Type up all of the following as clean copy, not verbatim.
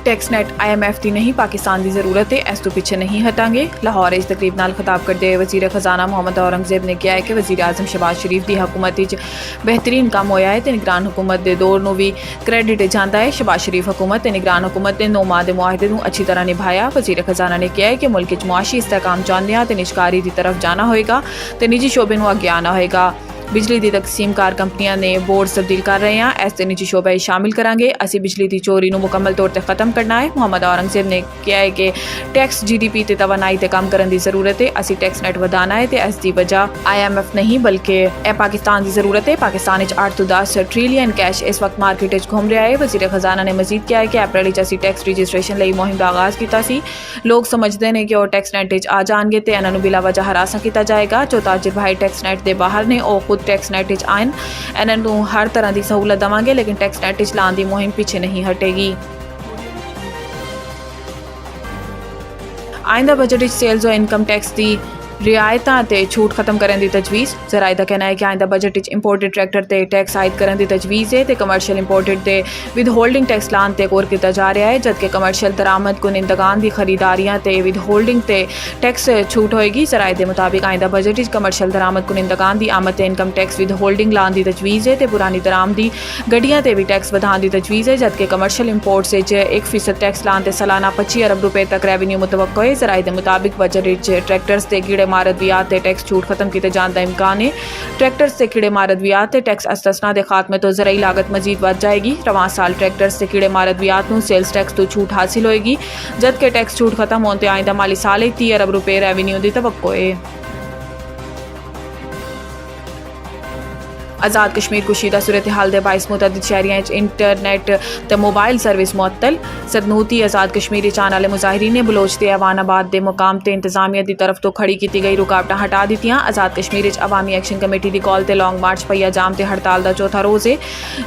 Tax NAT IMF की नहीं पाकिस्तान की जरूरत है, इस तो पीछे नहीं हटांगे। लाहौर इस तकरीब नाल खिताब करते हुए वजीर खजाना मोहम्मद औरंगजेब ने कहा है कि वजीर आजम शहबाज शरीफ की हुकूमत बेहतरीन काम होया है तो निगरान हुकूमत के दौर में भी क्रेडिट जाता है। शहबाज शरीफ हुकूमत निगरान हुकूमत ने 9 माह के मुआहदे को अच्छी तरह निभाया। वजीर खजाना ने कहा है कि मुल्क मुआशी इस्तेहकाम चाहते हैं तो निजकारी की तरफ जाना होएगा तो निजी शोबे को अगे आना होएगा। बिजली की तकसीम कार कंपनियां ने बोर्ड तब्दील कर रहे हैं, इस निजी शोबे शामिल करांगे। असी बिजली की चोरी को मुकम्मल तौर पर खत्म करना है। मोहम्मद औरंगजेब ने कहा है कि टैक्स GDP ते तवानाई ते कम करने की जरूरत है। असी टैक्स नैट वधाना है तो इसकी वजह IMF नहीं बल्कि पाकिस्तान की जरूरत है। पाकिस्तान 8 तो 10 ट्रिलियन कैश इस वक्त मार्केट घूम रहा है। वजीर खजाना ने मजीद कहा है कि अप्रैल असी टैक्स रजिस्ट्रेशन लिए मुहिम का आगाज किया। लोग समझते हैं कि वह टैक्स नैट आ जाएंगे तो इन्होंने बिला वजह हरासा किया जाएगा। जो ताजिर भाई टैक्स नैट के बाहर ने वह खुद टैक्स नैट आए इन्होंने हर तरह की सहूलत देवांगे, लेकिन टैक्स नैट लाने की मुहिम पीछे नहीं हटेगी। आइंदा बजट सेल्स और इनकम टैक्स की रियायतां ते छूट खत्म करने की तजवीज़। जराए का कहना है कि आइंदा बजट इंपोर्टेड ट्रैक्टर ते टैक्स आयद करने की तजवीज़ है तो कमर्शियल इंपोर्टेड ते विद होल्डिंग टैक्स लाने ते गौर किया जा रहा है, जबकि कमर्शियल दरामद कुनिंदगान की खरीदारियां ते विद होल्डिंग ते टैक्स छूट होएगी। जराए के मुताबिक आइंदा बजट कमर्शियल दरामद कुनिंदगान की आमद ते इनकम टैक्स विद होल्डिंग लाने की तजवीज़ है तो पुरानी दरामदी गड्डियां ते भी टैक्स वधाने की तजवीज़ है, जबकि कमर्शियल इंपोर्ट्स 1% टैक्स लाने ते सालाना 25 अरब रुपए तक रेवन्यू मुतवक्को है। जराए के मुताबिक बजट ट्रैक्टर्स ते कीड़े मारदवियात ते टैक्स छूट खत्म किए जाने का इम्कान है। ट्रैक्टर्स से कीड़े मारदवियात ते टैक्स अस्तस्ना के खात्मे तो ज़राई लागत मजीद बढ़ जाएगी। रवां साल ट्रैक्टर्स से कीड़े मारदवियात को सेल्स टैक्स तो छूट हासिल होएगी, जबकि टैक्स छूट खत्म होने आइंदा माली साल 30 अरब रुपए रेवन्यू की तवक्को है। आज़ाद कश्मीर कुशीदा सूरत हाल के बायस मुतअद्दिद शहरियां इंटरनेट तो मोबाइल सर्विस मुअत्तल। सदनूती आज़ाद कश्मीर चाहने वाले मुजाहिरीन ने बलोच ते ऐवानाबाद के मुकाम ते इंतजामिया की तरफ तो खड़ी की गई रुकावट हटा दित्तियां। आज़ाद कश्मीर अवामी एक्शन कमेटी की कॉल ते लॉन्ग मार्च पहिया जाम ते हड़ताल का चौथा रोज़ है,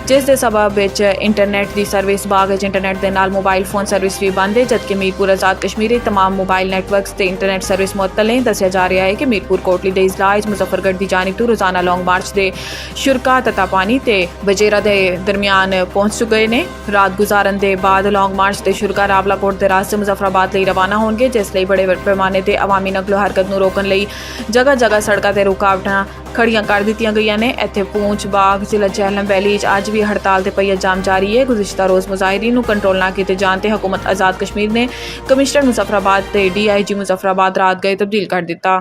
जिस दे सबब इंटरनेट की सर्विस बाग इंटरनेट के नाल मोबाइल फोन सर्विस भी बंद है, जबकि मीरपुर आज़ाद कश्मीर तमाम मोबाइल नैटवर्क ते इंटरनेट सर्विस मुअत्तल हैं। दसिया जा रहा है कि मीरपुर कोटली के इजलास मुजफ्फरगढ़ की जानिब तो रोज़ाना लॉन्ग मार्च के शुरका तता पानी ते बजेरा के दरमियान पहुँच चुके हैं। रात गुजारन के बाद लॉन्ग मार्च के शुरका रावलाकोट के रास्ते मुजफ्फराबाद लिए रवाना होंगे, जिस लिए बड़े पैमाने पर अवामी नकलो हरकत को रोकने लिए जगह जगह सड़कों पर रुकावट खड़ियां कर दित्तियां गई ने। इत्थे पूंछ बाग जिला चहलम वैली अज भी हड़ताल ते पहिया जाम जारी है। गुज़िश्ता रोज़ मुजाहिरीन कंट्रोल ना किए जाने ते हुकूमत आज़ाद कश्मीर ने कमिश्नर मुजफ्फराबाद ते DIG मुजफ्फराबाद रात गए तब्दील कर दिता।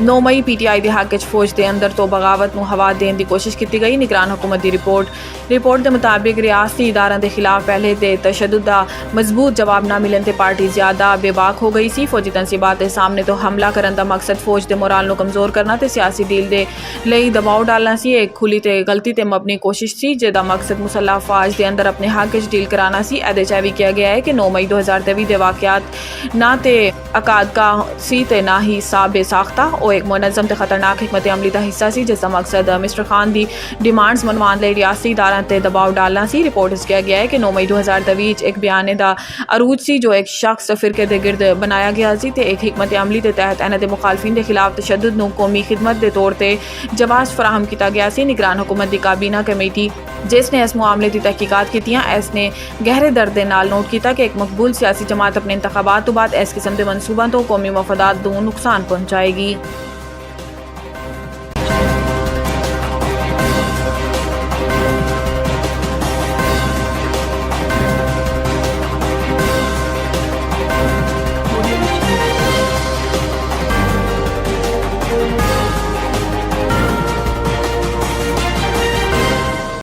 9 मई PTI के हक फौज के अंदर तो बगावत को हवा देने की कोशिश की गई। निगरान हुकूमत की रिपोर्ट के मुताबिक रियासती इदारों के खिलाफ पहले तो तशद्दुद का मजबूत जवाब न मिलने से पार्टी ज़्यादा बेबाक हो गई सी। फौजी तनसीबात के सामने तो हमला करने का मकसद फौज के मोराल को कमज़ोर करना तो सियासी डील के लिए दबाव डालना सी। एक खुली तो गलती ते मबनी कोशिश सी, जिसका मकसद मुसल्ह अफवाज के अंदर अपने हक डील कराना सी। एदे च भी किया गया है कि 9 मई 2023 के वाक़यात ना तो अकाद का सी ते ना ही साबे साख्ता और एक मुनज़्ज़म ते खतरनाक हिकमत अमली का हिस्सा सी, जिसका मकसद मिस्टर खान की डिमांड्स मनवाने लिए रियासती इदारों ते दबाव डालना सी। रिपोर्ट किया गया है कि 9 मई 2023 एक बयाने का अरूज सी जो एक शख्स फिरके के गिरद बनाया गया सी ते एक हिकमत अमली के तहत इन्होंने मुखालफिन के खिलाफ तशद्दुद नूं कौमी खिदमत के तौर पर जवाब फराहम किया गया सी। निगरान हुकूमत की काबीना कमेटी जिसने इस मामले की तहकीकात की इसने गहरे दर्द के नाल नोट किया कि एक मकबूल सियासी जमात अपने इंतखाबात तो बाद इस किस्म के मनसूबा तो कौमी मफादात को नुकसान पहुँचाएगी।